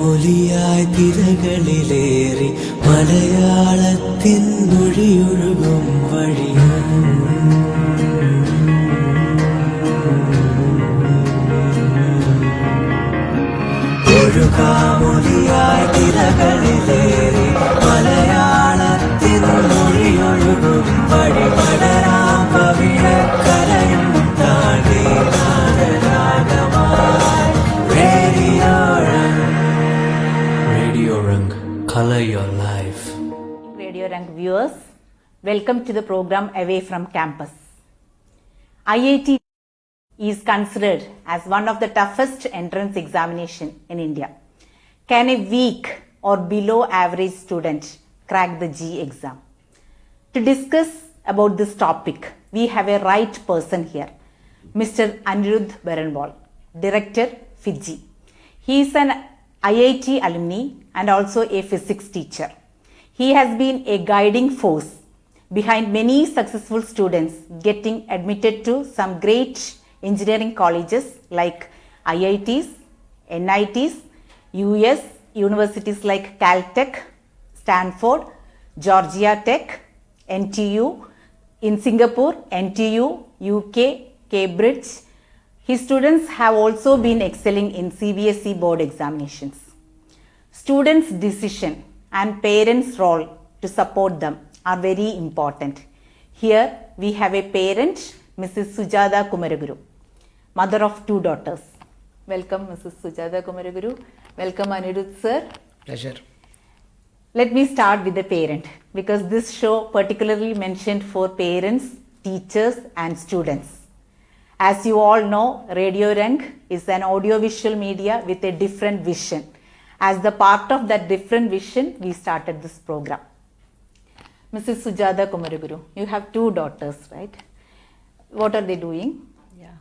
കാമൊലിയായി തിരകളിലേറി മലയാളത്തിൻ മൊഴിയൊഴുകും വഴിയും ഒരു കാമൊലിയായി തിരകളിലേറി മലയാളത്തിൻ മൊഴിയൊഴുകും വഴി പടരാം കവിഴക്കരയും താണ്ടി Radio Rang, color your life. Radio Rang viewers, welcome to the program Away from Campus. IIT is considered as one of the toughest entrance examination in India. Can a weak or below average student crack the G exam? To discuss about this topic, we have a right person here, Mr. Aniruddha Baranwal, Director, Fiji. He is an IIT alumni and also a physics teacher. He has been a guiding force behind many successful students getting admitted to some great engineering colleges like IITs, NITs, US, universities like Caltech, Stanford, Georgia Tech, NTU, in Singapore, NTU, UK, Cambridge. His students have also been excelling in CBSE board examinations. Students' decision and parents' role to support them are very important. Here we have a parent, Mrs. Sujatha Kumaraguru, mother of 2 daughters. Welcome, Mrs. Sujatha Kumaraguru. Welcome, Aniruddha sir. Pleasure. Let me start with the parent because this show particularly mentioned for parents, teachers and students. As you all know, Radio Rang is an audiovisual media with a different vision. As the part of that different vision, we started this program. Mrs. Sujatha Kumaraguru, you have 2 daughters, right? What are they doing? Yeah.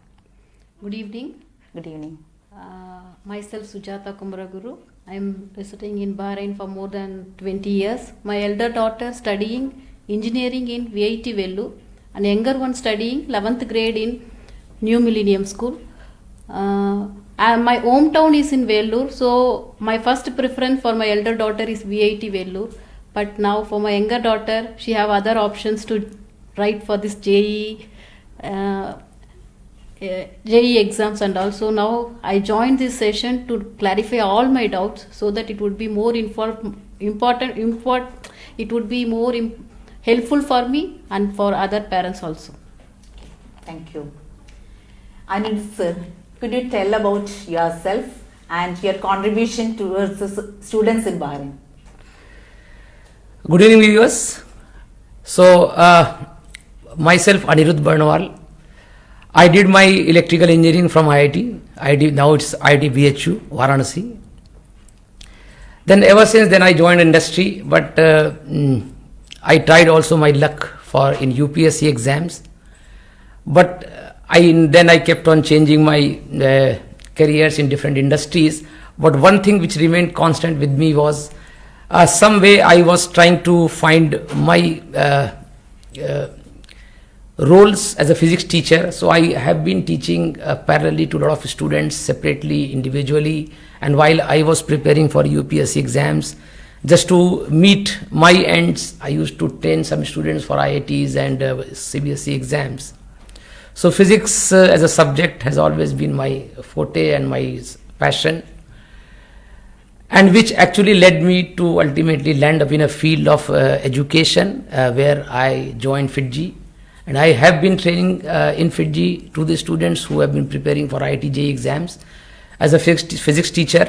Good evening. Good evening. Myself Sujatha Kumaraguru. I am residing in Bahrain for more than 20 years. My elder daughter studying engineering in VIT Vellore and younger one studying 11th grade in New Millennium School. My hometown is in Vellore, so my first preference for my elder daughter is VIT Vellore. But now for my younger daughter, she have other options to write for this JEE exams, and also now I joined this session to clarify all my doubts so that it would be more helpful for me and for other parents also. Thank you. Aniruddha sir, could you tell about yourself and your contribution towards the students in Bahrain? Good evening, viewers. So, myself Aniruddha Baranwal. I did my electrical engineering from IIT. Now it's IIT BHU, Varanasi. Then ever since then I joined industry, but I tried also my luck in UPSC exams. But then I kept on changing my careers in different industries. But one thing which remained constant with me was some way I was trying to find my roles as a physics teacher. So I have been teaching parallelly to a lot of students separately, individually, and while I was preparing for UPSC exams, just to meet my ends, I used to train some students for IITs and CBSE exams. So physics as a subject has always been my forte and my passion, and which actually led me to ultimately land up in a field of education where I joined Fiji. And I have been training in Fiji to the students who have been preparing for IIT JEE exams as a physics teacher.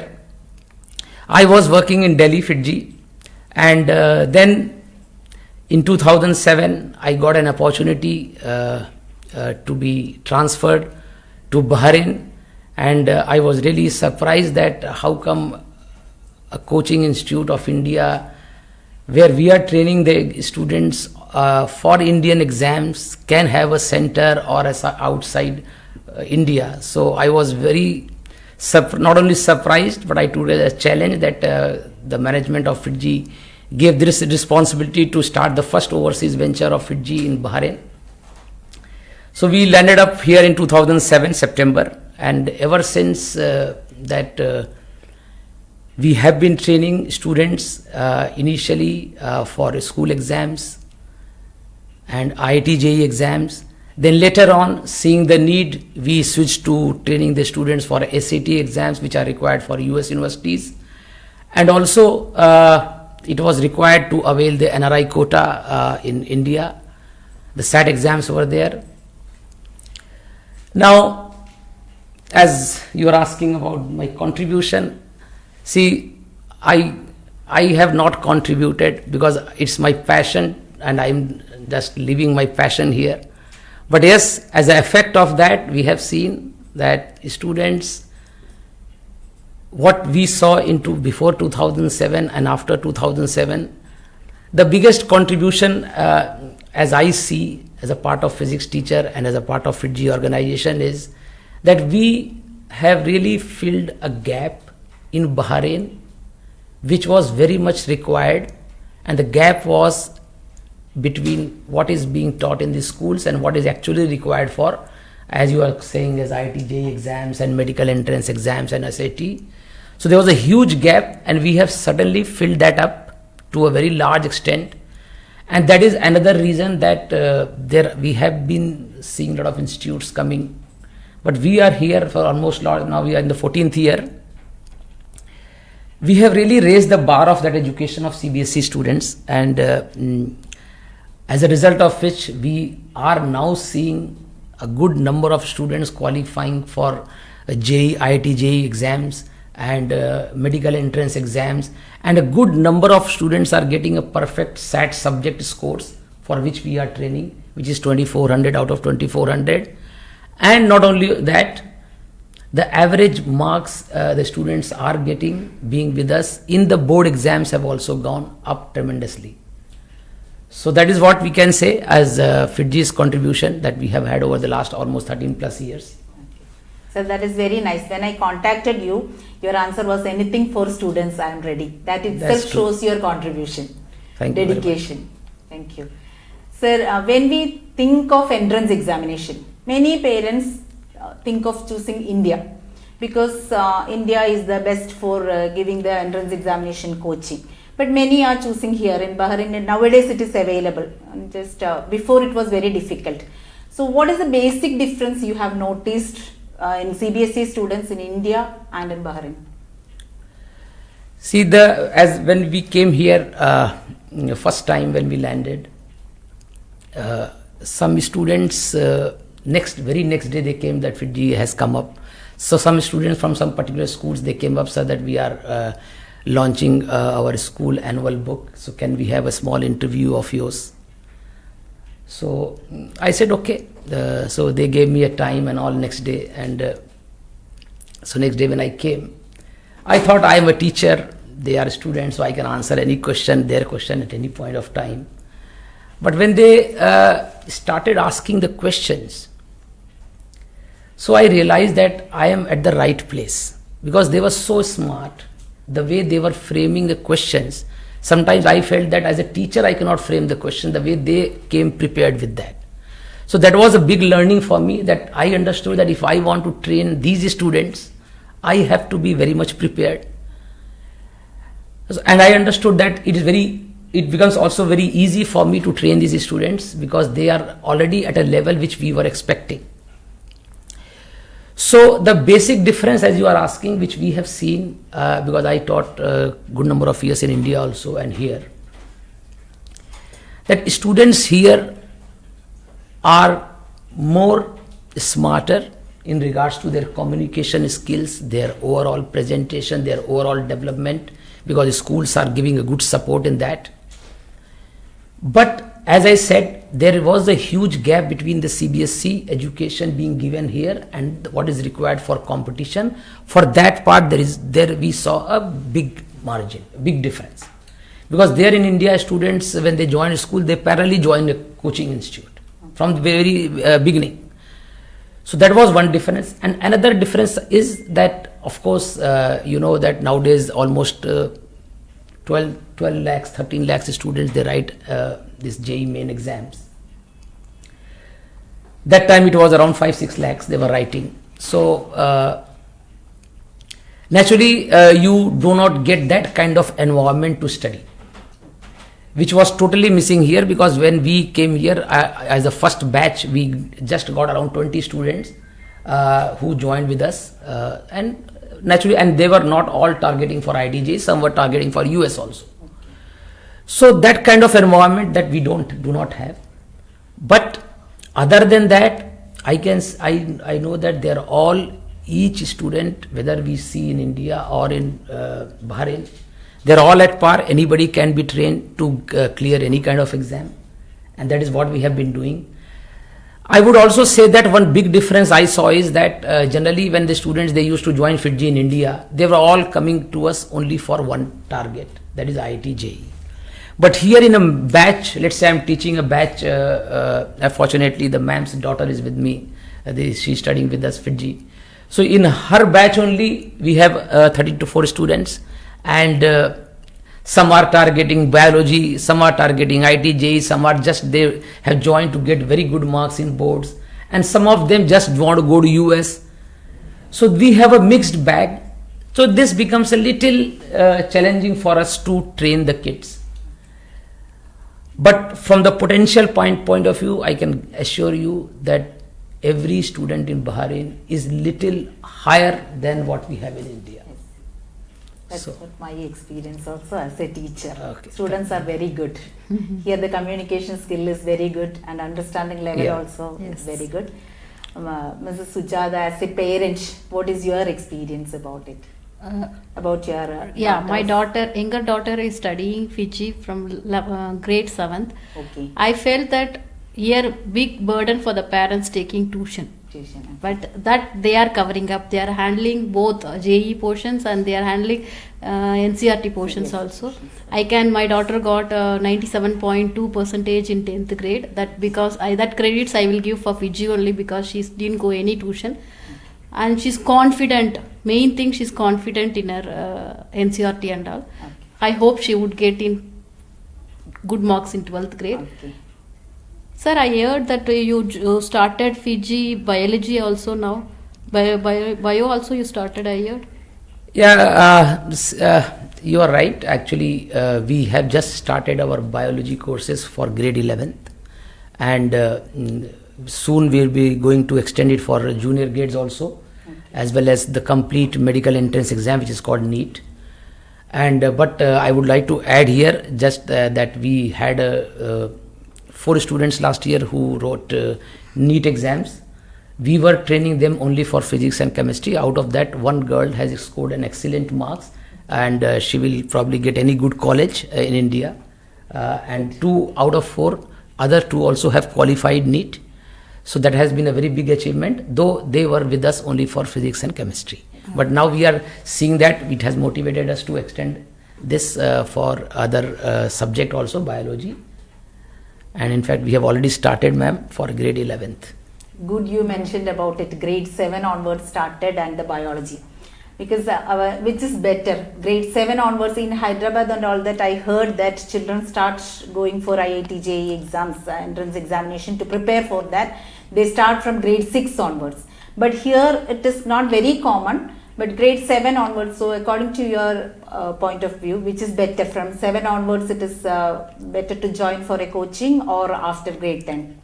I was working in Delhi, Fiji, and then in 2007 I got an opportunity to be transferred to Bahrain, and I was really surprised that how come a coaching institute of India where we are training the students for Indian exams can have a center or outside India. So I was very not only surprised, but I took it as a challenge that the management of Fiji gave this responsibility to start the first overseas venture of Fiji in Bahrain. So we landed up here in 2007 September, and ever since that We have been training students initially for school exams and IIT JEE exams. Then later on, seeing the need, we switched to training the students for SAT exams, which are required for US universities. And also, it was required to avail the NRI quota in India. The SAT exams were there. Now, as you are asking about my contribution, see, I have not contributed because it's my passion and I'm just living my passion here. But yes, as an effect of that, we have seen that students, what we saw into before 2007 and after 2007, the biggest contribution as I see as a part of physics teacher and as a part of FITGI organization is that we have really filled a gap in Bahrain, which was very much required, and the gap was between what is being taught in the schools and what is actually required for, as you are saying, as IIT JEE exams and medical entrance exams and SAT. So there was a huge gap, and we have suddenly filled that up to a very large extent. And that is another reason that we have been seeing a lot of institutes coming. But we are here for almost now we are in the 14th year. We have really raised the bar of that education of CBSE students, and as a result of which we are now seeing a good number of students qualifying for JEE, IIT JEE exams and medical entrance exams, and a good number of students are getting a perfect SAT subject scores for which we are training, which is 2400 out of 2400. And not only that, the average marks the students are getting being with us in the board exams have also gone up tremendously. So that is what we can say as FITGI's contribution that we have had over the last almost 13 plus years. So that is very nice. When I contacted you, your answer was anything for students, I am ready. That itself shows your contribution, Thank you dedication. Thank you. Sir, when we think of entrance examination, many parents think of choosing India because India is the best for giving the entrance examination coaching. But many are choosing here in Bahrain, and nowadays it is available. Just before it was very difficult. So what is the basic difference you have noticed in CBSE students in India and in Bahrain? See, as when we came here first time when we landed, some students very next day they came that FITGI has come up. So some students from some particular schools, they came up, said that we are launching our school annual book, so can we have a small interview of yours? So I said okay. So they gave me a time and all next day, and so next day when I came, I thought I am a teacher, they are students, so I can answer any question, their question at any point of time. But when they started asking the questions, so I realized that I am at the right place, because they were so smart. The way they were framing the questions, sometimes I felt that as a teacher I cannot frame the question the way they came prepared with that. So that was a big learning for me, that I understood that if I want to train these students, I have to be very much prepared. And I understood that it becomes also very easy for me to train these students because they are already at a level which we were expecting. So the basic difference, as you are asking, which we have seen, because I taught a good number of years in India also and here, that students here are more smarter in regards to their communication skills, their overall presentation, their overall development, because schools are giving a good support in that. But as I said, there was a huge gap between the CBSE education being given here and what is required for competition. For that part, we saw a big margin, big difference. Because there in India, students, when they join school, they parallelly join a coaching institute from the very beginning. So that was one difference. And another difference is that, of course, you know that nowadays almost 12 lakhs, 13 lakhs students, they write this JEE main exams. That time it was around 5-6 lakhs they were writing. So Naturally, you do not get that kind of environment to study, which was totally missing here, because when we came here as the first batch, we just got around 20 students who joined with us, and naturally, and they were not all targeting for ITJ, some were targeting for US also. So that kind of environment that we do not have. But other than that, I know that they are all, each student, whether we see in India or in Bahrain, they're all at par. Anybody can be trained to clear any kind of exam, and that is what we have been doing. I would also say that one big difference I saw is that generally when the students, they used to join FITGI in India, they were all coming to us only for one target, that is IIT-JEE. But here in a batch, let's say I'm teaching a batch, fortunately the ma'am's daughter is with me, she's studying with us FITGI. So in her batch only, we have 30 to 40 students, and some are targeting biology, some are targeting IIT-JEE, some are just, they have joined to get very good marks in boards, and some of them just want to go to US. So we have a mixed bag. So this becomes a little challenging for us to train the kids. But from the potential point of view, I can assure you that every student in Bahrain is little higher than what we have in India. That's what my experience also as a teacher. Okay. Students are very good. Here the communication skill is very good, and understanding level also is very good. Mrs. Sujatha, as a parent, what is your experience about it? About your my younger daughter is studying Fiji from grade 7th. Okay. I felt that here big burden for the parents taking tuition. But that they are covering up. They are handling both JE portions and they are handling NCRT portions also. My daughter got 97.2% in 10th grade. That because that credits I will give for Fiji only, because she didn't go any tuition. And she's confident. Main thing, she's confident in her NCRT and all. Okay. I hope she would get in good marks in 12th grade. Okay. Sir, I heard that you started Fiji biology also now. Bio also you started, I heard. Yeah, you are right. Actually, we have just started our biology courses for grade 11th, and soon we'll be going to extend it for junior grades also, as well as the complete medical entrance exam, which is called NEET. And but I would like to add here just that we had 4 students last year who wrote NEET exams. We were training them only for physics and chemistry. Out of that, one girl has scored an excellent marks, and she will probably get any good college in India. And 2 out of 4, other 2 also have qualified NEET. So that has been a very big achievement, though they were with us only for physics and chemistry. But now we are seeing that it has motivated us to extend this for other subject also, biology. And in fact, we have already started, ma'am, for grade 11th. Good, you mentioned about it. Grade 7 onwards started, and the biology, because which is better, grade 7 onwards in Hyderabad and all that. I heard that children start going for IIT-JEE exams, entrance examination, to prepare for that. They start from grade 6 onwards. But here it is not very common, but grade 7 onwards. So according to your point of view, which is better, from 7 onwards it is better to join for a coaching, or after grade 10?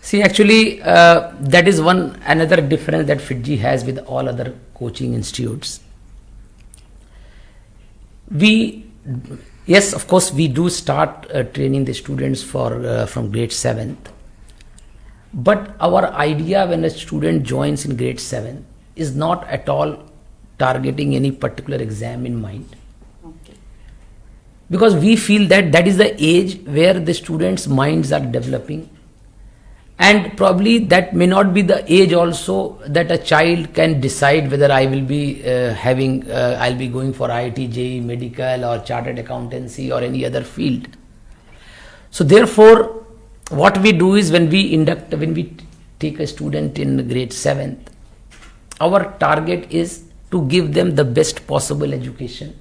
See, actually, that is another difference that FITGI has with all other coaching institutes. Yes, of course, we do start training the students from grade 7th. But our idea when a student joins in grade 7 is not at all targeting any particular exam in mind. Okay. Because we feel that is the age where the students' minds are developing. And probably that may not be the age also that a child can decide whether I will be I'll be going for IIT-JEE, medical or chartered accountancy or any other field. So therefore, what we do is when we take a student in grade 7th, our target is to give them the best possible education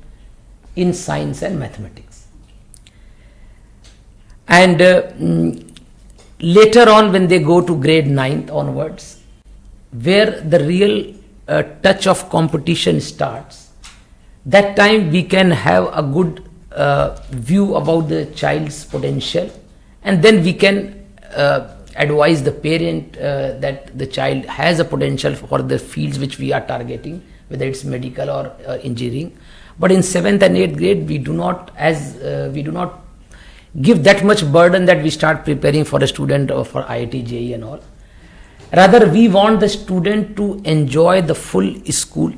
in science and mathematics. And later on, when they go to grade 9th onwards, where the real touch of competition starts, that time we can have a good view about the child's potential, and then we can advise the parent that the child has a potential for the fields which we are targeting, whether it's medical or engineering. But in 7th and 8th grade, we do not give that much burden that we start preparing for a student or for IIT, JEE and all. Rather, we want the student to enjoy the full school,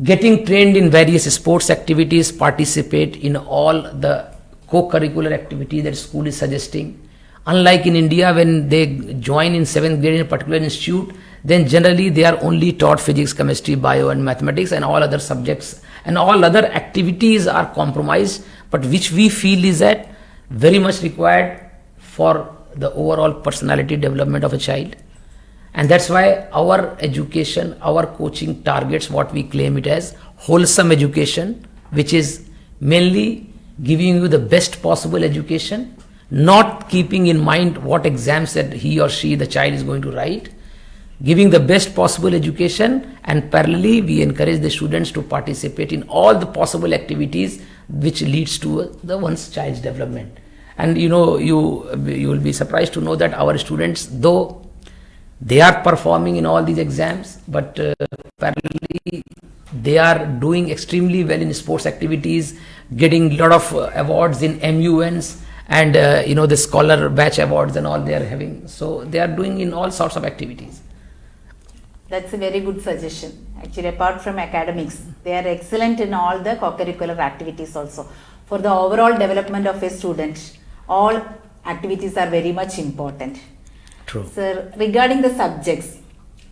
getting trained in various sports activities, participate in all the co-curricular activities that school is suggesting. Unlike in India, when they join in 7th grade in a particular institute, then generally they are only taught physics, chemistry, bio and mathematics, and all other subjects and all other activities are compromised, but which we feel is that very much required for the overall personality development of a child. And that's why our education, our coaching targets what we claim it as wholesome education, which is mainly giving you the best possible education, not keeping in mind what exams that he or she, the child, is going to write, giving the best possible education, and parallelly we encourage the students to participate in all the possible activities which leads to the one's child's development. And you will be surprised to know that our students, though they are performing in all these exams, but parallelly they are doing extremely well in sports activities, getting a lot of awards in MUNs and the scholar batch awards and all they are having. So they are doing in all sorts of activities. That's a very good suggestion. Actually, apart from academics, they are excellent in all the co-curricular activities also. For the overall development of a student, all activities are very much important. True. Sir, regarding the subjects,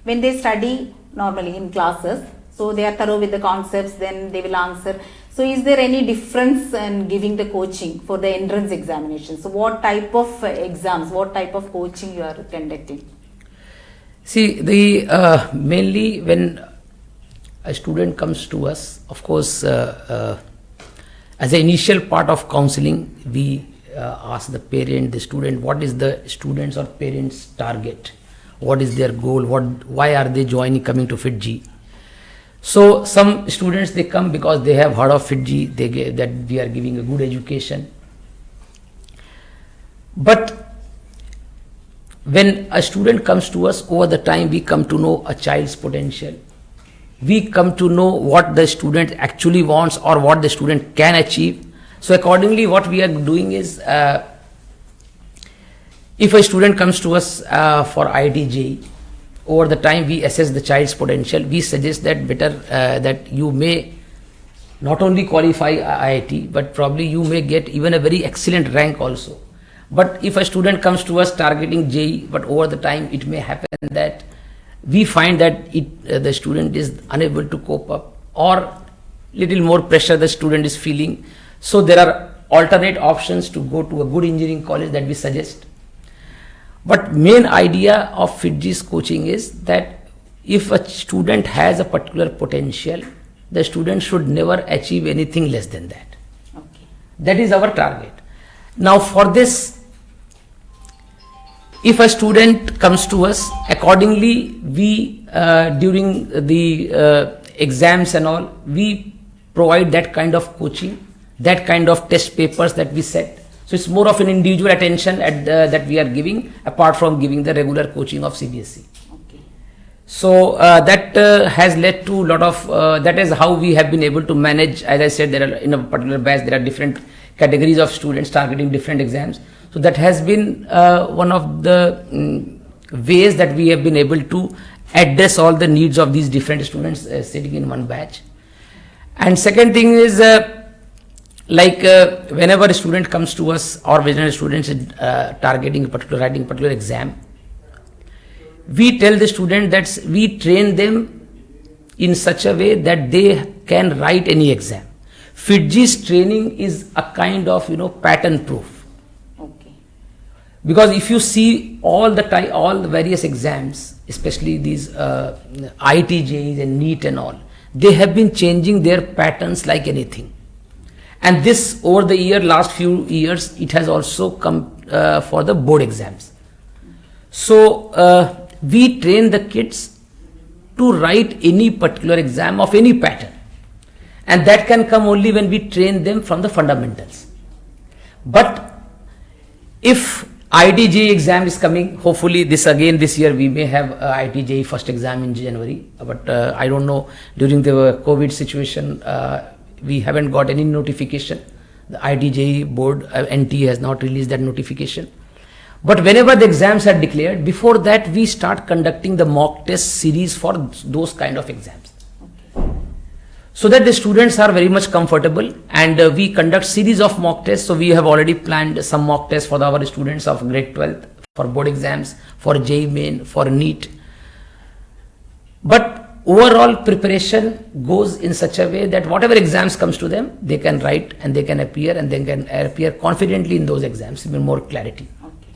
when they study normally in classes, so they are thorough with the concepts, then they will answer. So is there any difference in giving the coaching for the entrance examination? So what type of exams, what type of coaching you are conducting? See, mainly when a student comes to us, of course, as an initial part of counseling, we ask the parent, the student, what is the student's or parent's target? What is their goal? Why are they coming to FITG? So some students, they come because they have heard of FITG, that we are giving a good education. But when a student comes to us, over the time we come to know a child's potential. We come to know what the student actually wants or what the student can achieve. So accordingly, what we are doing is, if a student comes to us for IIT, JEE, over the time we assess the child's potential. We suggest that better that you may not only qualify IIT, but probably you may get even a very excellent rank also. But if a student comes to us targeting JEE, but over the time it may happen that we find that the student is unable to cope up, or little more pressure the student is feeling. So there are alternate options to go to a good engineering college that we suggest. But main idea of FITG's coaching is that if a student has a particular potential, the student should never achieve anything less than that. Okay. That is our target. Now for this, if a student comes to us, accordingly we during the exams and all, we provide that kind of coaching, that kind of test papers that we set. So it's more of an individual attention that we are giving, apart from giving the regular coaching of CBSE. Okay. So that has led to a lot of, that is how we have been able to manage. As I said, there are in a particular batch, there are different categories of students targeting different exams. So that has been one of the ways that we have been able to address all the needs of these different students sitting in one batch. And second thing is, whenever a student comes to us, or whenever a student is writing a particular exam, we tell the student that we train them in such a way that they can write any exam. FITG's training is a kind of pattern proof. Okay. Because if you see all the various exams, especially these IIT, JEE and NEET and all, they have been changing their patterns like anything. And this over the last few years, it has also come for the board exams. So we train the kids to to write any particular exam of any pattern. And that can come only when we train them from the fundamentals. But if ITJ exam is coming, hopefully this year we may have ITJ first exam in January, but I don't know, during the COVID situation, we haven't got any notification. The ITJ board, NT has not released that notification. But whenever the exams are declared, before that we start conducting the mock test series for those kind of exams. So that the students are very much comfortable, and we conduct series of mock tests. So we have already planned some mock tests for our students of grade 12th, for board exams, for JEE Main, for NEET. But overall preparation goes in such a way that whatever exams comes to them, they can write and they can appear, and they can appear confidently in those exams with more clarity. Okay.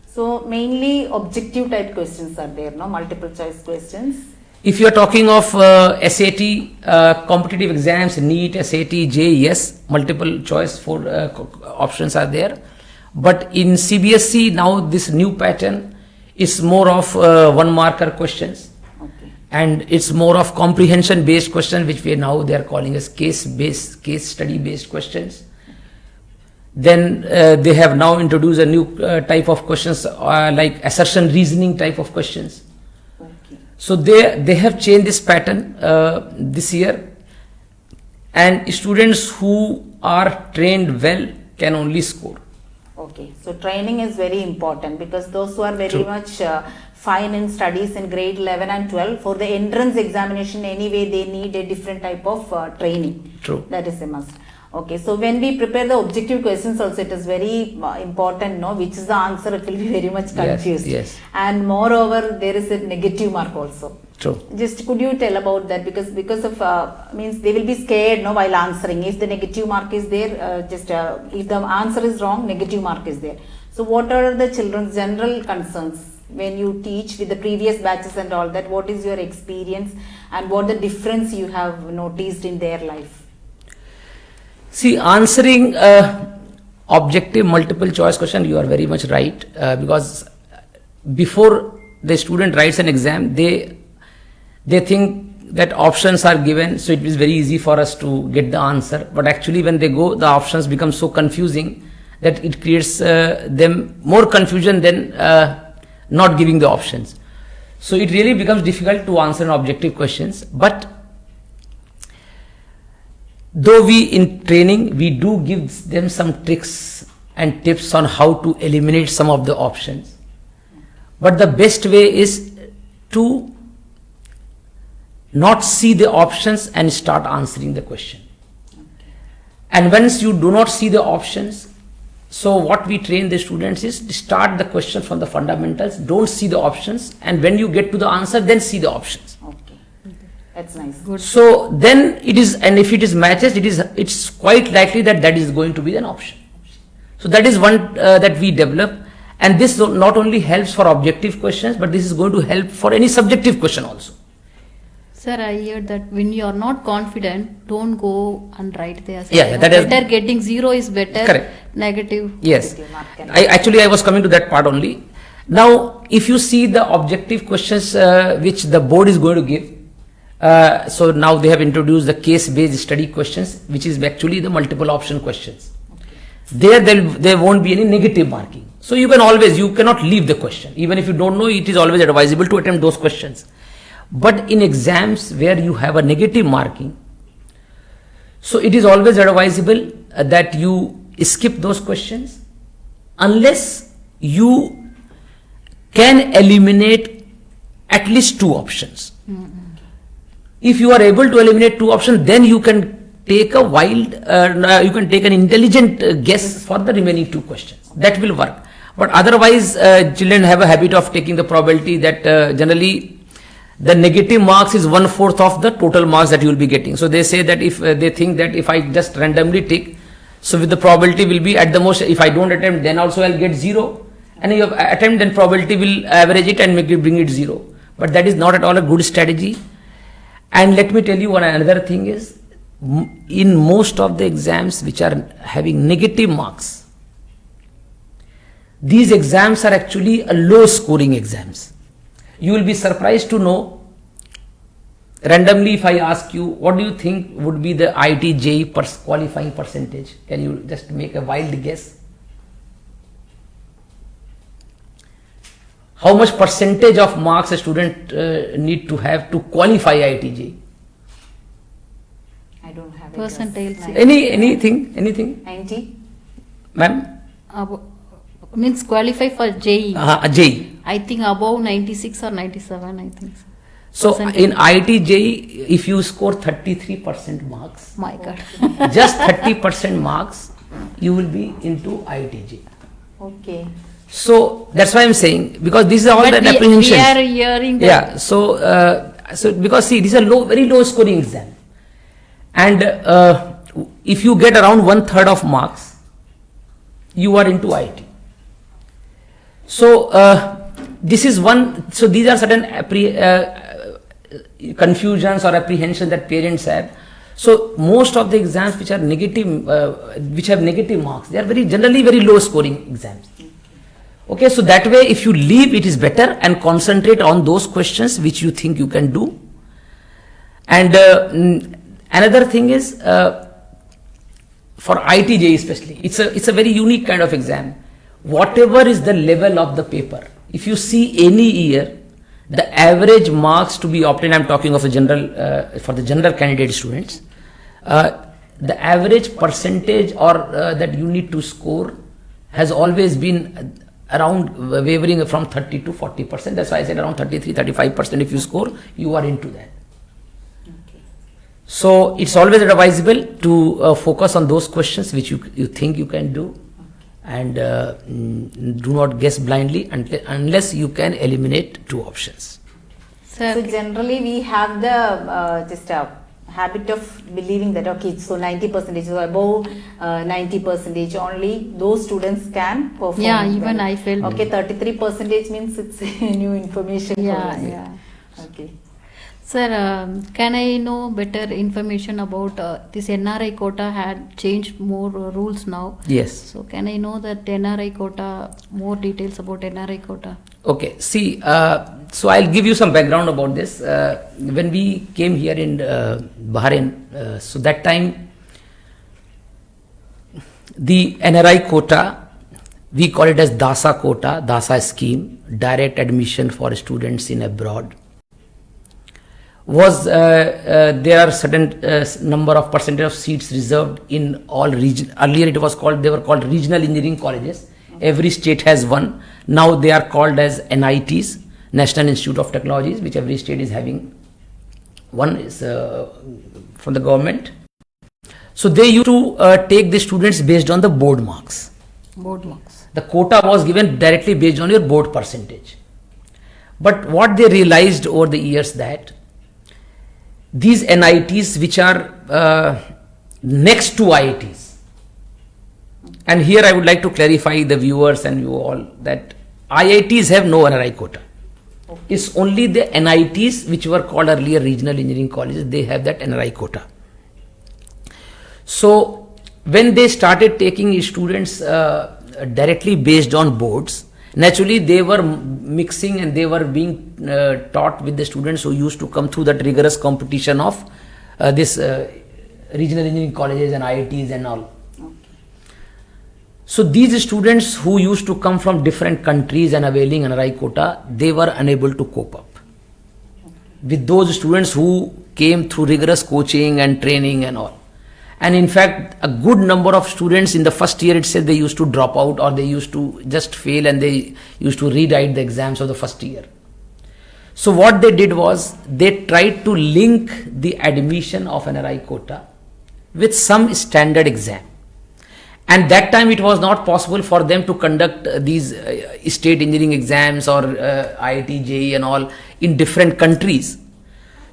So mainly objective type questions are there, no? Multiple choice questions. If you are talking of SAT, competitive exams, NEET, SAT, JEE, yes, multiple choice for options are there. But in CBSE now this new pattern is more of one marker questions. Okay. And it's more of comprehension based question, which they are calling as case study based questions. Then they have now introduced a new type of questions like assertion reasoning type of questions. Okay. So they have changed this pattern this year, and students who are trained well can only score. Okay, so training is very important, because those who are very True. much fine in studies in grade 11 and 12, for the entrance examination anyway they need a different type of training. True. That is a must. Okay, so when we prepare the objective questions also, it is very important, no, which is the answer, it will be very much confused. Yes. And moreover, there is a negative mark also. True. Just could you tell about that, because of means they will be scared, no, while answering. If the negative mark is there, if the answer is wrong, negative mark is there. So what are the children's general concerns when you teach with the previous batches and all that? What is your experience, and what the difference you have noticed in their life? See, answering objective multiple choice question, you are very much right, because before the student writes an exam, they think that options are given, so it is very easy for us to get the answer. But actually when they go, the options become so confusing that it creates them more confusion than not giving the options. So it really becomes difficult to answer an objective questions. But though we in training, we do give them some tricks and tips on how to eliminate some of the options. But the best way is to not see the options and start answering the question. And once you do not see the options, so what we train the students is to start the question from the fundamentals, don't see the options, and when you get to the answer, then see the options. Okay, that's nice. Good. So then it is, and if it is matches, it's quite likely that is going to be an option. So that is one that we develop, and this not only helps for objective questions, but this is going to help for any subjective question also. Sir, I heard that when you are not confident, don't go and write there. Yeah, that is better. Getting zero is better. Correct. Negative. Yes, Negative mark can- I was coming to that part only. Now, if you see the objective questions which the board is going to give, so now they have introduced the case-based study questions, which is actually the multiple option questions. There won't be any negative marking. So you cannot leave the question. Even if you don't know, it is always advisable to attempt those questions. But in exams where you have a negative marking, so it is always advisable that you skip those questions unless you can eliminate at least two options. If you are able to eliminate two options, then you can take an intelligent guess for the remaining two questions. That will work. But otherwise, children have a habit of taking the probability that generally the negative marks is 1/4 of the total marks that you will be getting. So they say that if they think that if I just randomly take, so with the probability will be at the most, if I don't attempt, then also I'll get 0. And if you attempt, then probability will average it and bring it 0. But that is not at all a good strategy. And let me tell you another thing is, in most of the exams which are having negative marks, these exams are actually a low scoring exams. You will be surprised to know randomly if I ask you, what do you think would be the IIT JEE qualifying percentage? Can you just make a wild guess? How much percentage of marks a student need to have to qualify IIT JEE? I don't have a Percentile. guess. Anything? 90? Ma'am? Means qualify for JEE. JEE. I think above 96 or 97, I think so. So Percentile. in IIT JEE, if you score 33% marks, My God. just 30% marks, you will be into IIT JEE. Okay. So that's why I'm saying, because this is all But that we apprehension. are hearing that. Yeah. So because see, this is a very low scoring exam, and if you get around 1/3 of marks, you are into IIT. So this is one. So these are certain confusions or apprehensions that parents have. So most of the exams which are negative, which have negative marks, they are generally very low scoring exams. Okay, so that way if you leave, it is better, and concentrate on those questions which you think you can do. And another thing is for IIT JEE especially, it's a very unique kind of exam. Whatever is the level of the paper, if you see any year, the average marks to be obtained, I'm talking of the general for the general candidate students, the average percentage or that you need to score has always been around wavering from 30 to 40%. That's why I said around 33-35%. If you score, you are into that. Okay. So it's always advisable to focus on those questions which you think you can do, and do not guess blindly unless you can eliminate two options. Sir, So generally we have the just a habit of believing that okay, so 90%, so above 90% only those students can perform. Yeah, even well. I felt. Okay, 33% means it's new information. Yeah, for us. yeah. Okay. Sir, can I know better information about this NRI quota had changed more rules now? Yes. So can I know that NRI quota, more details about NRI quota? Okay, see, so I'll give you some background about this. When we came here in Bahrain, so that time the NRI quota, we call it as DASA quota, DASA scheme, direct admission for students in abroad, was there are certain number of percentage of seats reserved in all region. Earlier it was called, they were called regional engineering colleges. Every state has one. Now they are called as NITs, National Institute of Technologies, which every state is having. One is from the government. So they used to take the students based on the board marks. Board marks. The quota was given directly based on your board percentage. But what they realized over the years that these NITs which are next to IITs, and here I would like to clarify the viewers and you all that IITs have no NRI quota. It's only the NITs which were called earlier regional engineering colleges, they have that NRI quota. So when they started taking students directly based on boards, naturally they were mixing and they were being taught with the students who used to come through that rigorous competition of this regional engineering colleges and IITs and all. So these students who used to come from different countries and availing NRI quota, they were unable to cope up with those students who came through rigorous coaching and training and all. And in fact, a good number of students in the first year itself, they used to drop out or they used to just fail and they used to rewrite the exams of the first year. So what they did was they tried to link the admission of NRI quota with some standard exam. And that time it was not possible for them to conduct these state engineering exams or IIT JEE and all in different countries.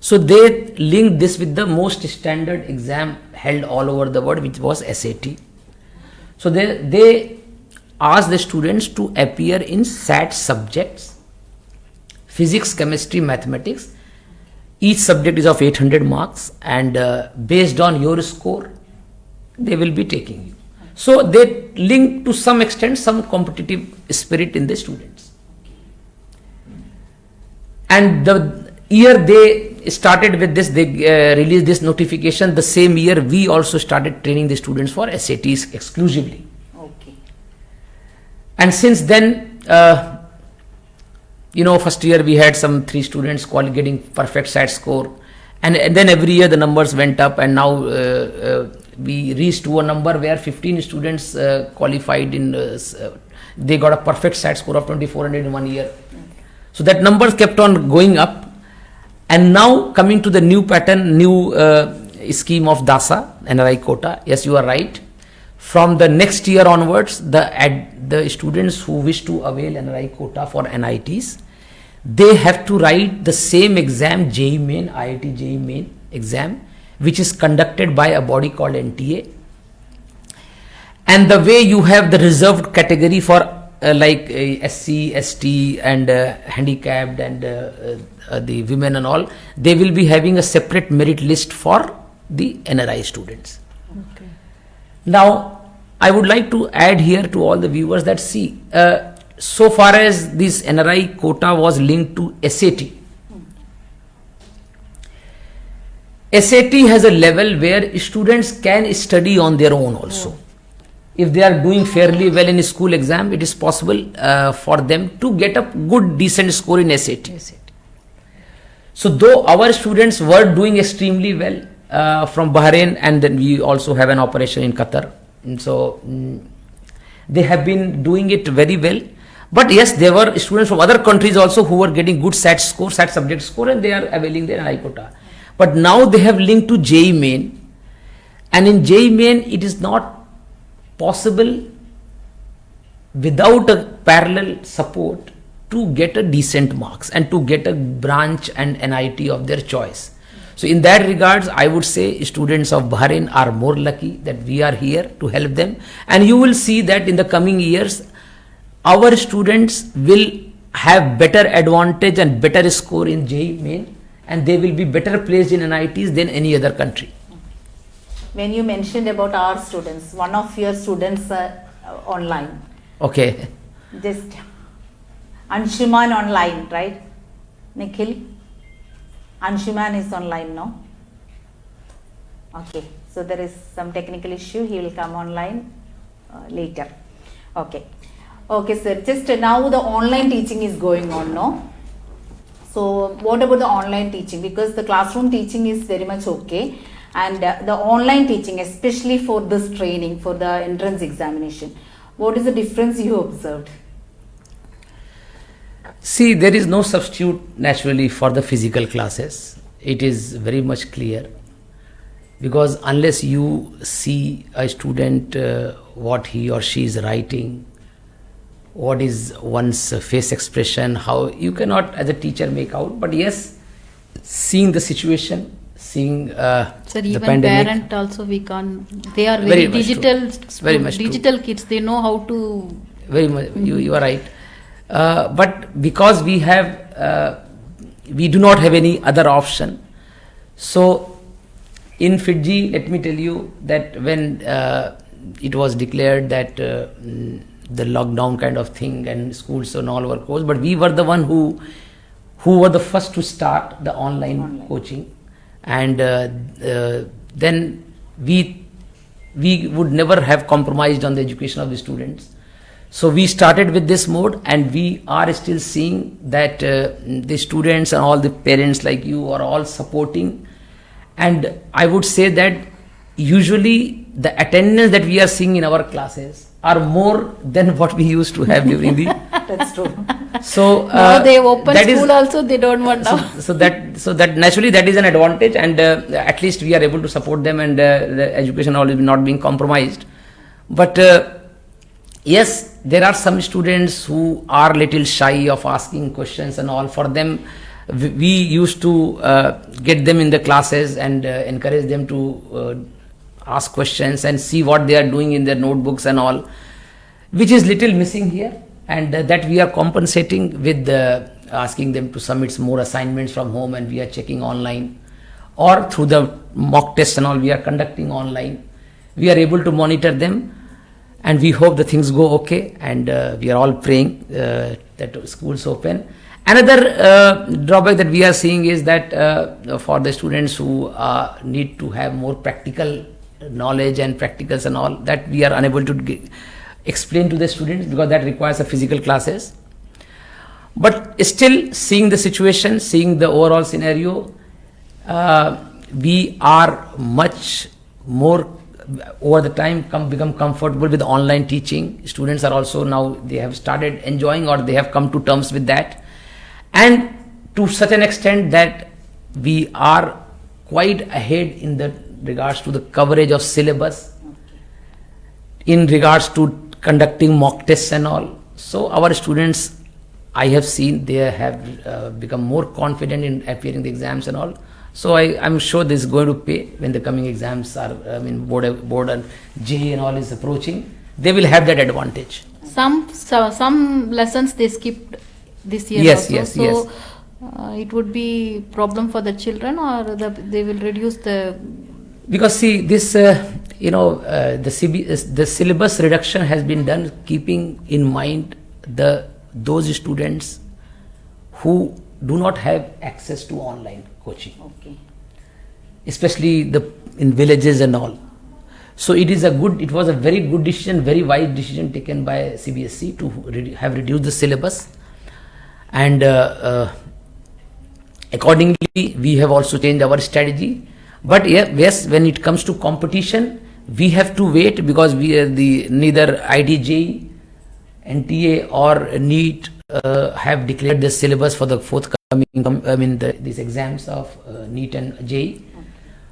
So they linked this with the most standard exam held all over the world, which was SAT. So they asked the students to appear in SAT subjects, physics, chemistry, mathematics. Each subject is of 800 marks, and based on your score, they will be taking you. So they link to some extent some competitive spirit in the students. And the year they started with this, they released this notification. The same year, we also started training the students for SATs exclusively. Okay. And since then, first year we had some 3 students getting perfect SAT score. And then every year the numbers went up, and now we reached to a number where 15 students qualified in, they got a perfect SAT score of 2400 in 1 year. So that numbers kept on going up. And now coming to the new pattern, new scheme of DASA, NRI quota, yes, you are right. From the next year onwards, the students who wish to avail NRI quota for NITs, they have to write the same exam, JEE Main, IIT JEE Main exam, which is conducted by a body called NTA. And the way you have the reserved category for SC, ST and handicapped and the women and all, they will be having a separate merit list for the NRI students. Okay. Now, I would like to add here to all the viewers that see, so far as this NRI quota was linked to SAT, SAT has a level where students can study on their own also. If they are doing fairly well in a school exam, it is possible for them to get a good decent score in SAT. So though our students were doing extremely well from Bahrain, and then we also have an operation in Qatar, and so they have been doing it very well. But yes, there were students from other countries also who were getting good SAT score, SAT subject score, and they are availing their NRI quota. But now they have linked to JEE Main, and in JEE Main it is not possible without a parallel support to get a decent marks and to get a branch and NIT of their choice. So in that regards, I would say students of Bahrain are more lucky that we are here to help them, and you will see that in the coming years our students will have better advantage and better score in JEE Main, and they will be better placed in NITs than any other country. When you mentioned about our students, one of your students online. Okay. Just Anshuman online, right? Nikhil? Anshuman is online now. Okay. So there is some technical issue. He will come online later. Okay. Okay, sir. Just now the online teaching is going on, no? So what about the online teaching? Because the classroom teaching is very much okay. And the online teaching, especially for this training, for the entrance examination, what is the difference you observed? See, there is no substitute naturally for the physical classes. It is very much clear, because unless you see a student what he or she is writing, what is one's face expression, how you cannot as a teacher make out. But yes, seeing the situation, seeing Sir, the even pandemic, parent also we can't. They are very much digital, very much digital kids. They know how to. very much. You are right. But because we have, we do not have any other option. So in Fiji, let me tell you that when it was declared that the lockdown kind of thing and schools and all were closed, but we were the one who were the first to start the online coaching, and then we would never have compromised on the education of the students. So we started with this mode, and we are still seeing that the students and all the parents like you are all supporting. And I would say that usually the attendance that we are seeing in our classes are more than what we used to have during the. That's true. So Now they open school also. They don't want now. So that naturally that is an advantage, and at least we are able to support them, and the education all is not being compromised. But yes, there are some students who are little shy of asking questions and all. For them, we used to get them in the classes and encourage them to ask questions and see what they are doing in their notebooks and all, which is little missing here, and that we are compensating with asking them to submit more assignments from home, and we are checking online, or through the mock tests and all we are conducting online. We are able to monitor them, and we hope the things go okay, and we are all praying that schools open. Another drawback that we are seeing is that for the students who need to have more practical knowledge and practicals and all, that we are unable to explain to the students because that requires a physical classes. But still, seeing the situation, seeing the overall scenario, we are much more over the time become comfortable with online teaching. Students are also now, they have started enjoying or they have come to terms with that, and to such an extent that we are quite ahead in the regards to the coverage of syllabus, in regards to conducting mock tests and all. So our students, I have seen, they have become more confident in appearing the exams and all. So I'm sure this is going to pay when the coming exams are, board and JEE and all is approaching. They will have that advantage. Some lessons they skipped this year. Yes, also. yes, so, yes. It would be problem for the children, or they will reduce the. Because see, this the syllabus reduction has been done keeping in mind those students who do not have access to online coaching, especially in villages and all. So it was a very good decision, very wise decision taken by CBSE to have reduced the syllabus, and accordingly we have also changed our strategy. But yes, when it comes to competition, we have to wait because neither IIT, NTA or NEET have declared the syllabus for the forthcoming these exams of NEET and JEE.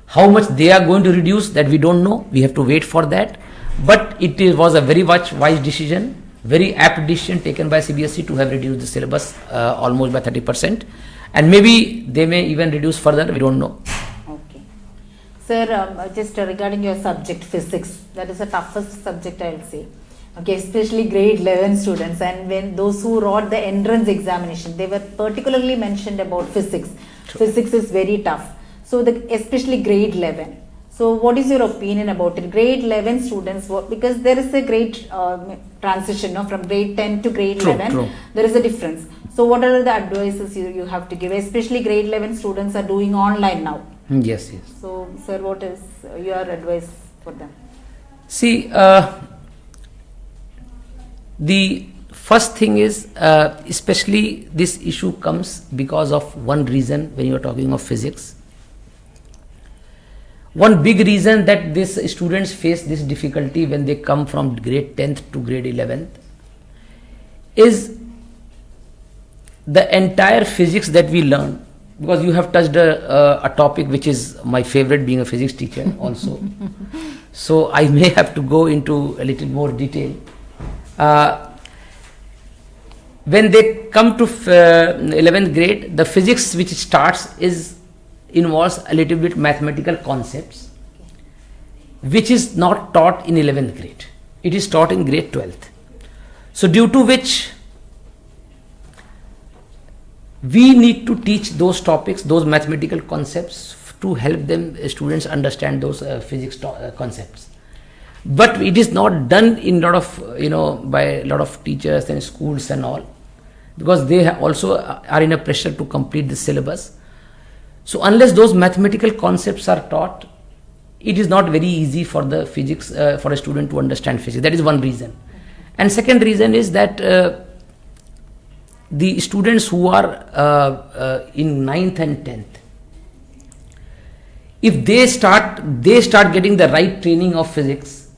How much they are going to reduce, that we don't know. We have to wait for that. But it was a very much wise decision, very apt decision taken by CBSE to have reduced the syllabus almost by 30%. And maybe they may even reduce further, we don't know. Okay. Sir, just regarding your subject, physics, that is the toughest subject, I will say. Okay, especially grade 11 students, and when those who wrote the entrance examination, they were particularly mentioned about physics. True. Physics is very tough. So especially grade 11. So what is your opinion about it? Grade 11 students, because there is a great transition from grade 10 to grade 11. True. There is a difference. So what are the advices you have to give? Especially grade 11 students are doing online now. Yes. So sir, what is your advice for them? See, the first thing is, especially this issue comes because of one reason when you are talking of physics. One big reason that these students face this difficulty when they come from grade 10th to grade 11th is the entire physics that we learn. Because you have touched a topic which is my favorite, being a physics teacher also. So I may have to go into a little more detail. When they come to 11th grade, the physics which starts involves a little bit mathematical concepts, which is not taught in 11th grade. It is taught in grade 12th. So due to which we need to teach those topics, those mathematical concepts, to help them students understand those physics concepts. But it is not done in by a lot of teachers and schools and all, because they also are in a pressure to complete the syllabus. So unless those mathematical concepts are taught, it is not very easy for the physics for a student to understand physics. That is one reason. And second reason is that the students who are in 9th and 10th, if they start getting the right training of physics,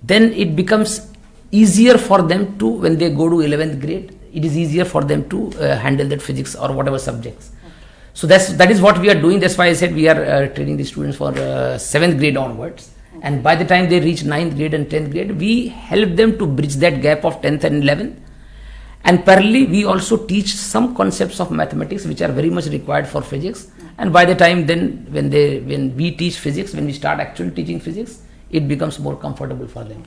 then it becomes easier for them to, when they go to 11th grade, it is easier for them to handle that physics or whatever subjects. So that is what we are doing. That's why I said we are training the students for 7th grade onwards. And by the time they reach 9th grade and 10th grade, we help them to bridge that gap of 10th and 11th. And parallelly, we also teach some concepts of mathematics which are very much required for physics. And by the time then, when we teach physics, when we start actually teaching physics, it becomes more comfortable for them.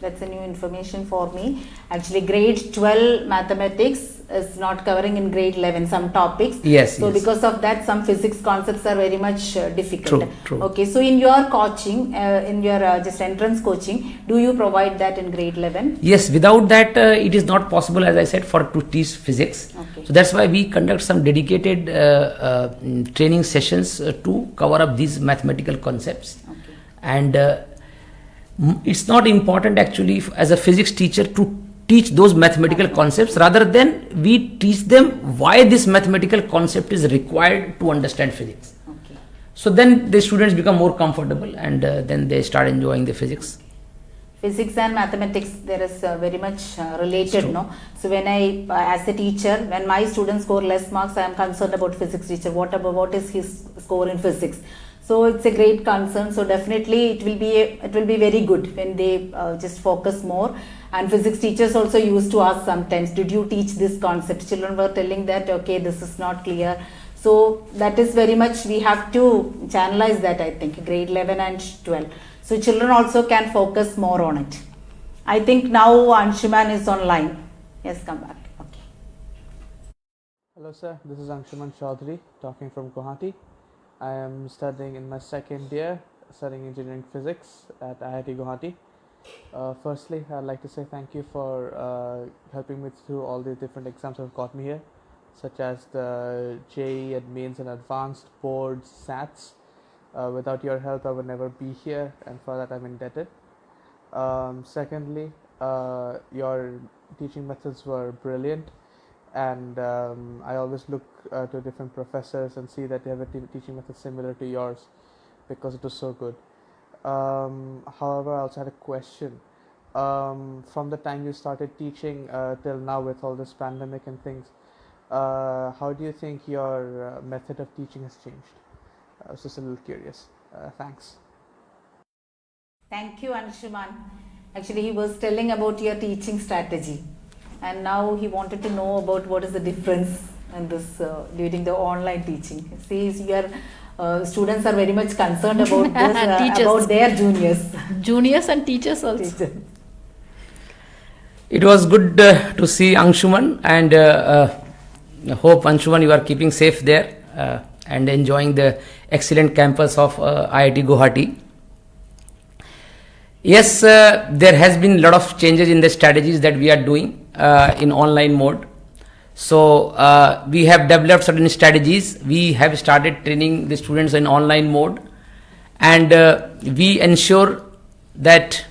That's a new information for me. Actually, grade 12 mathematics is not covering in grade 11 some topics. Yes. So because of that, some physics concepts are very much difficult. True. Okay. So in your coaching, in your just entrance coaching, do you provide that in grade 11? Yes. Without that, it is not possible, as I said, to teach physics. Okay. So that's why we conduct some dedicated training sessions to cover up these mathematical concepts. Okay. And it's not important actually as a physics teacher to teach those mathematical concepts, rather than we teach them why this mathematical concept is required to understand physics. Okay. So then the students become more comfortable, and then they start enjoying the physics. Physics and mathematics, there is very much related, no? So when I, as a teacher, when my students score less marks, I am concerned about physics teacher. What is his score in physics? So it's a great concern. So definitely it will be very good when they just focus more. And physics teachers also used to ask sometimes, did you teach this concept? Children were telling that, okay, this is not clear. So that is very much, we have to channelize that, I think, grade 11 and 12. So children also can focus more on it. I think now Anshuman is online. Yes, come back. Okay. Hello sir, this is Anshuman Chaudhary talking from Guwahati. I am studying in my second year, studying engineering physics at IIT Guwahati. Firstly, I'd like to say thank you for helping me through all the different exams that have got me here, such as the JEE, Mains and Advanced, Boards, SATs. Without your help, I would never be here, and for that I'm indebted. Secondly, your teaching methods were brilliant, and I always look to different professors and see that they have a teaching method similar to yours, because it was so good. However, I also had a question. From the time you started teaching till now, with all this pandemic and things, how do you think your method of teaching has changed? I was just a little curious. Thanks. Thank you, Anshuman. Actually, he was telling about your teaching strategy, and now he wanted to know about what is the difference in this during the online teaching. See, your students are very much concerned about this, about their juniors. Juniors and teachers also. It was good to see Anshuman, and hope Anshuman you are keeping safe there and enjoying the excellent campus of IIT Guwahati. Yes, there has been a lot of changes in the strategies that we are doing in online mode. So we have developed certain strategies. We have started training the students in online mode, and we ensure that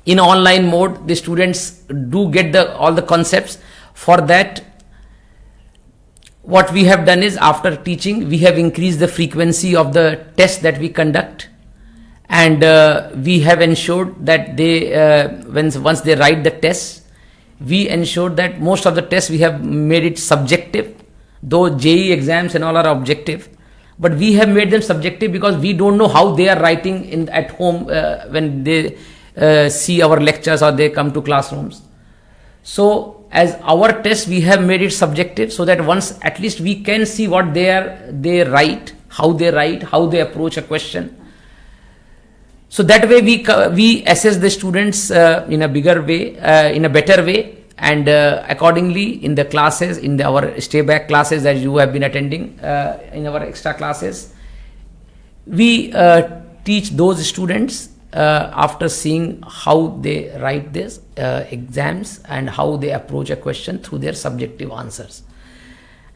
in online mode the students do get all the concepts. For that, what we have done is, after teaching, we have increased the frequency of the tests that we conduct, and we have ensured that they once they write the tests, we ensure that most of the tests we have made it subjective, though JEE exams and all are objective, but we have made them subjective because we don't know how they are writing at home when they see our lectures or they come to classrooms. So as our test, we have made it subjective, so that once at least we can see what they write, how they approach a question. So that way we assess the students in a bigger way, in a better way, and accordingly in the classes, in our stay back classes that you have been attending, in our extra classes, we teach those students after seeing how they write these exams and how they approach a question through their subjective answers.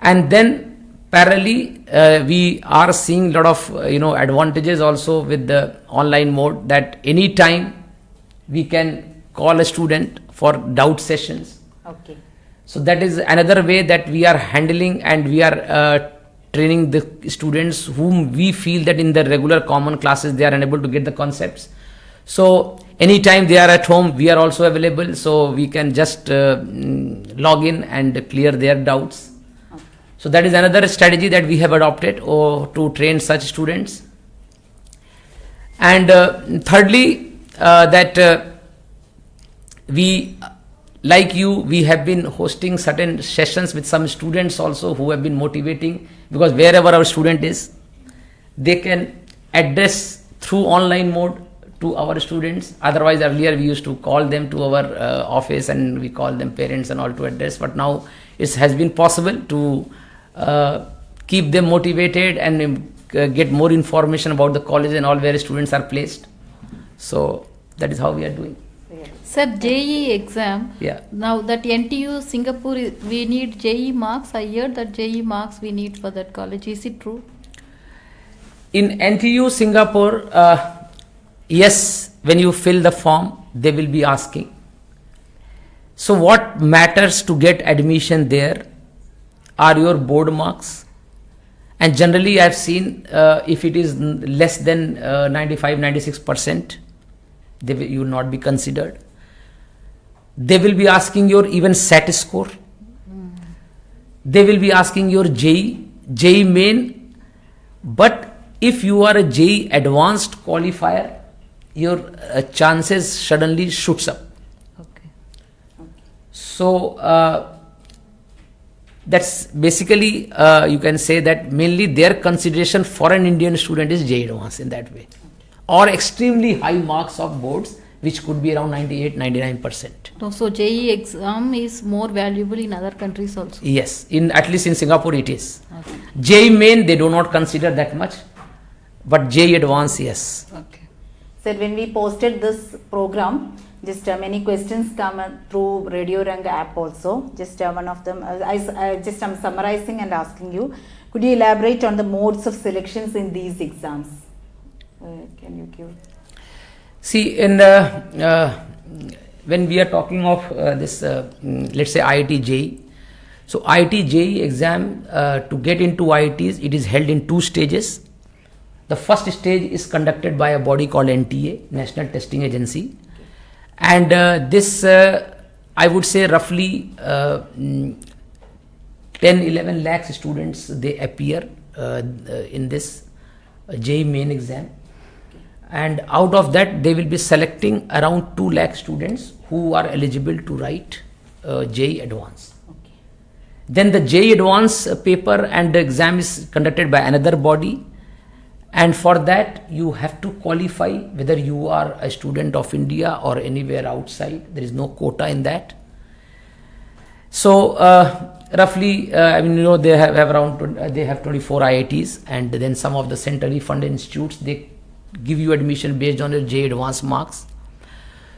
And then parallelly, we are seeing a lot of advantages also with the online mode, that any time we can call a student for doubt sessions. Okay. So that is another way that we are handling, and we are training the students whom we feel that in the regular common classes they are unable to get the concepts. So anytime they are at home, we are also available, so we can just log in and clear their doubts. Okay. So that is another strategy that we have adopted to train such students. And thirdly, that we, like you, we have been hosting certain sessions with some students also who have been motivating, because wherever our student is, they can address through online mode to our students. Otherwise, earlier we used to call them to our office, and we call them parents and all to address, but now it has been possible to keep them motivated and get more information about the college and all where students are placed. So that is how we are doing. Sir, JEE exam. Yeah. Now that NTU Singapore, we need JEE marks. I heard that JEE marks we need for that college. Is it true? In NTU Singapore, yes, when you fill the form, they will be asking. So what matters to get admission there are your board marks. And generally I have seen if it is less than 95-96%, you will not be considered. They will be asking your even SAT score. They will be asking your JEE main. But if you are a JEE advanced qualifier, your chances suddenly shoots up. Okay. So that's basically you can say that mainly their consideration for an Indian student is JEE advanced in that way, or extremely high marks of boards, which could be around 98-99%. So JEE exam is more valuable in other countries also. Yes, at least in Singapore it is. Okay. JEE main they do not consider that much, but JEE advanced, yes. Okay. Sir, when we posted this program, just many questions come through Radio Rang app also. Just one of them, I'm summarizing and asking you, could you elaborate on the modes of selections in these exams? Can you give? See, when we are talking of this, let's say IIT JEE. So IIT JEE exam, to get into IITs, it is held in 2 stages. The first stage is conducted by a body called NTA, National Testing Agency. And this, I would say roughly 10-11 lakhs students, they appear in this JEE main exam. And out of that, they will be selecting around 2 lakh students who are eligible to write JEE Advance. Okay. Then the JEE Advance paper and the exam is conducted by another body. And for that, you have to qualify whether you are a student of India or anywhere outside. There is no quota in that. So roughly, they have around they have 24 IITs, and then some of the centrally funded institutes, they give you admission based on your JEE Advanced marks.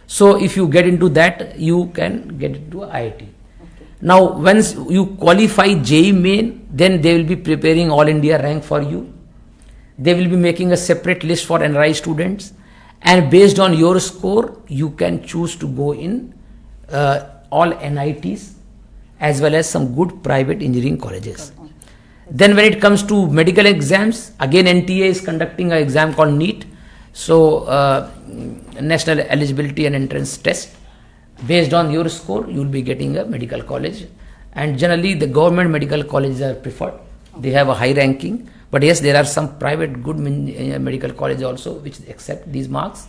So if you get into that, you can get into IIT. Okay. Now, once you qualify JEE main, then they will be preparing All India rank for you. They will be making a separate list for NRI students, and based on your score, you can choose to go in all NITs as well as some good private engineering colleges. Then when it comes to medical exams, again NTA is conducting an exam called NEET, so National Eligibility and Entrance Test. Based on your score, you will be getting a medical college, and generally the government medical colleges are preferred. They have a high ranking. But yes, there are some private good medical colleges also which accept these marks.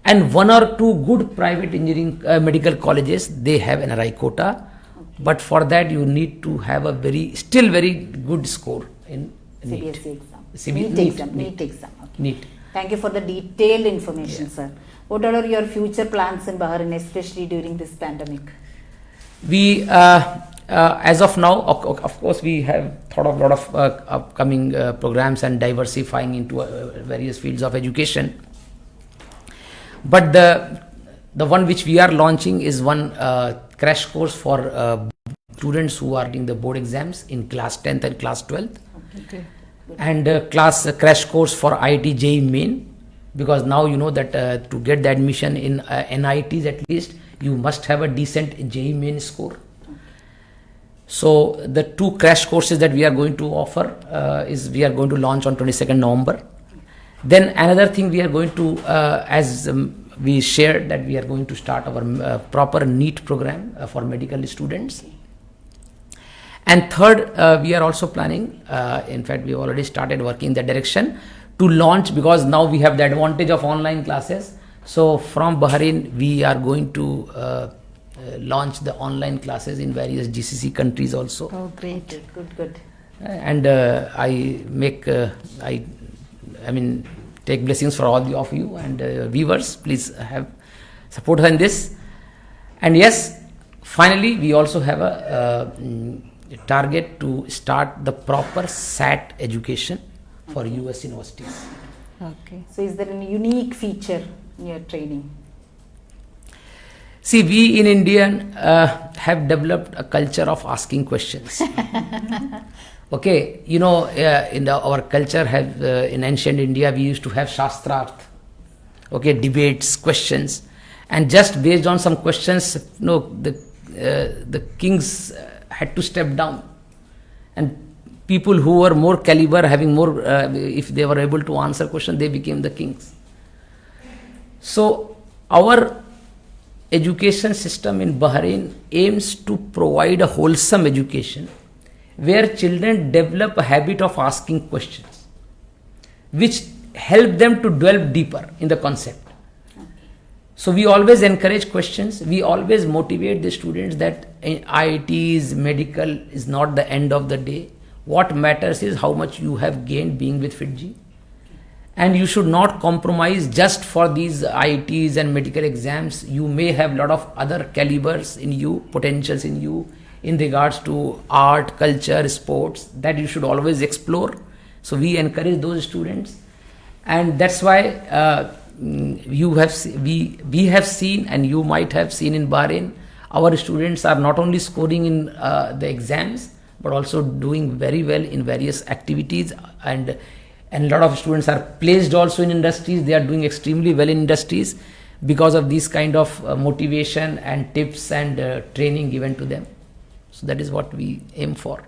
And 1 or 2 good private engineering medical colleges, they have NRI quota. Okay. But for that, you need to have a still very good score in NEET. CBSE exam. NEET exam. Okay. NEET. Thank you for the detailed information, Yeah. sir. What are your future plans in Bahrain, especially during this pandemic? We as of now, of course, we have thought of a lot of upcoming programs and diversifying into various fields of education. But the one which we are launching is one crash course for students who are doing the board exams in class 10th and class 12th. Okay. And crash course for IIT JEE main, because now you know that to get the admission in NITs at least, you must have a decent JEE main score. So the 2 crash courses that we are going to offer is we are going to launch on 22nd November. Then another thing we are going to, as we shared, that we are going to start our proper NEET program for medical students. And third, we are also planning, in fact we have already started working in that direction, to launch, because now we have the advantage of online classes. So from Bahrain we are going to launch the online classes in various GCC countries also. Oh, great. Good. And take blessings for all of you and viewers. Please have support us in this. And yes, finally we also have a target to start the proper SAT education for US universities. Okay. So is there any unique feature in your training? See, we in India have developed a culture of asking questions. Okay, you know, our culture have in ancient India we used to have shastrarth, okay, debates, questions, and just based on some questions, the kings had to step down, and people who were more caliber, having more, if they were able to answer questions, they became the kings. So our education system in Bahrain aims to provide a wholesome education where children develop a habit of asking questions, which help them to delve deeper in the concept. So we always encourage questions. We always motivate the students that IITs, medical is not the end of the day. What matters is how much you have gained being with FITG. And you should not compromise just for these IITs and medical exams. You may have a lot of other calibers in you, potentials in you, in regards to art, culture, sports, that you should always explore. So we encourage those students, and that's why we have seen, and you might have seen in Bahrain, our students are not only scoring in the exams, but also doing very well in various activities, and a lot of students are placed also in industries. They are doing extremely well in industries because of this kind of motivation and tips and training given to them. So that is what we aim for.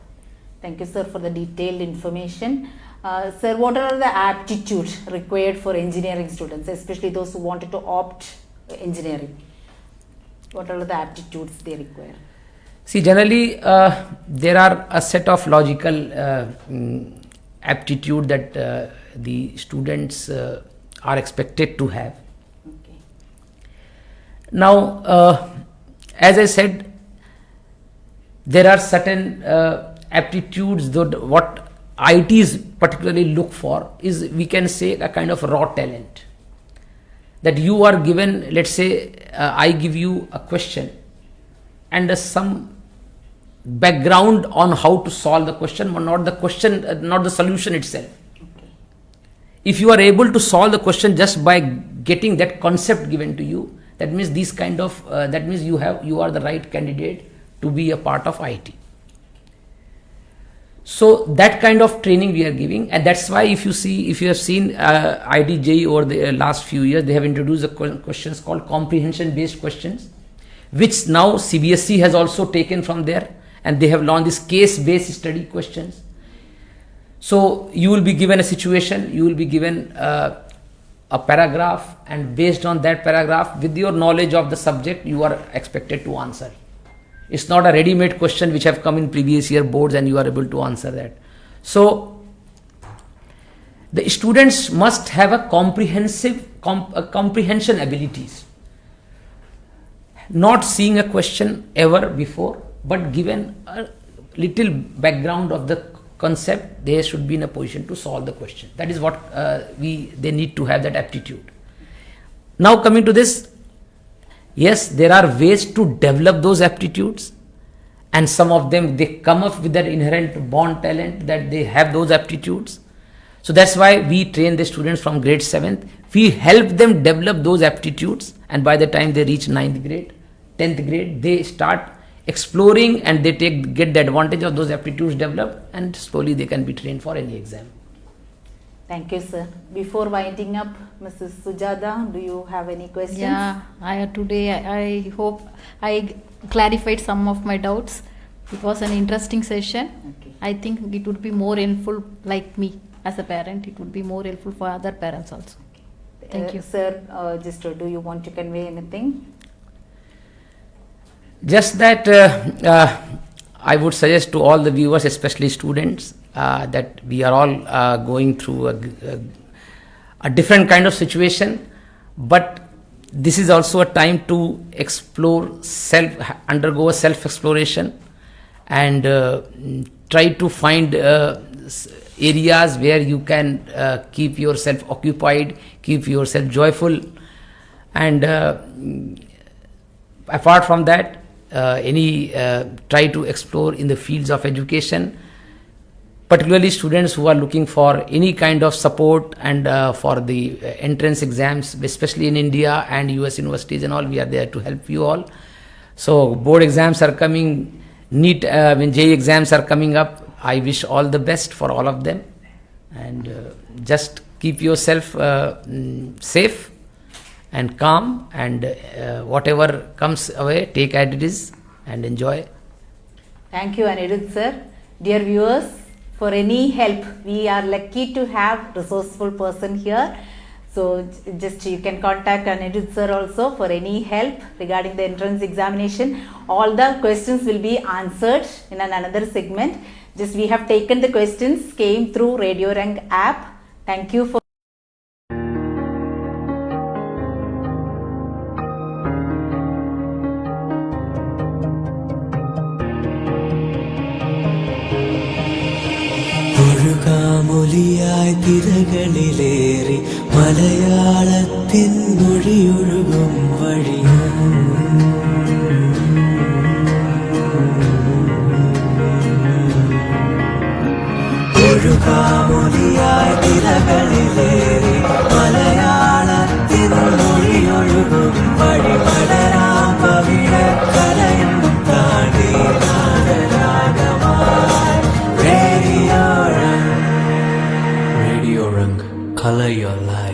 Thank you, sir, for the detailed information. Sir, what are the aptitudes required for engineering students, especially those who wanted to opt engineering? What are the aptitudes they require? See, generally there are a set of logical aptitude that the students are expected to have. Okay. Now, as I said, there are certain aptitudes that what IITs particularly look for is, we can say, a kind of raw talent. That you are given, let's say, I give you a question and some background on how to solve the question, but not the question, not the solution itself. Okay. If you are able to solve the question just by getting that concept given to you, that means these kind of that means you are the right candidate to be a part of IT. So that kind of training we are giving, and that's why if you have seen IDJ over the last few years, they have introduced a questions called comprehension based questions, which now CBSE has also taken from there, and they have launched this case based study questions. So you will be given a situation, you will be given a paragraph, and based on that paragraph, with your knowledge of the subject, you are expected to answer. It's not a ready-made question which have come in previous year boards and you are able to answer that. So the students must have a comprehension abilities. Not seeing a question ever before, but given a little background of the concept, they should be in a position to solve the question. That is what they need to have, that aptitude. Now coming to this, yes, there are ways to develop those aptitudes, and some of them, they come up with that inherent born talent that they have those aptitudes. So that's why we train the students from grade 7th. We help them develop those aptitudes, and by the time they reach 9th grade, 10th grade, they start exploring and they get the advantage of those aptitudes developed, and slowly they can be trained for any exam. Thank you, sir. Before winding up, Mrs. Sujatha, do you have any questions? Yeah, I hope I clarified some of my doubts. It was an interesting session. Okay. I think it would be more helpful, like me as a parent, it would be more helpful for other parents also. Thank you. Sir, just do you want to convey anything? Just that I would suggest to all the viewers, especially students, that we are all going through a different kind of situation, but this is also a time to explore undergo a self-exploration, and try to find areas where you can keep yourself occupied, keep yourself joyful, and apart from that, try to explore in the fields of education. particularly students who are looking for any kind of support and for the entrance exams, especially in India and US universities and all. We are there to help you all. So board exams are coming, when JEE exams are coming up, I wish all the best for all of them, and just keep yourself safe and calm, and whatever comes away, take as it is and enjoy. Thank you, Aniruddha sir. Dear viewers, for any help, we are lucky to have resourceful person here. So just you can contact Aniruddha sir also for any help regarding the entrance examination. All the questions will be answered in another segment. Just we have taken the questions, came through Radio Rang app. Thank you for ഒഴുകാമൊലിയായി തിരകളിലേറി മലയാളത്തിൻ മൊഴിയൊഴുകും വഴിയും ഒഴുകാമൊലിയായി തിരകളിലേറി മലയാളത്തിൻ മൊഴിയൊഴുകും വഴി പടരാം പവിഴക്കരയും താണ്ടി നാദരാഗമായി Radio Rang, color your life.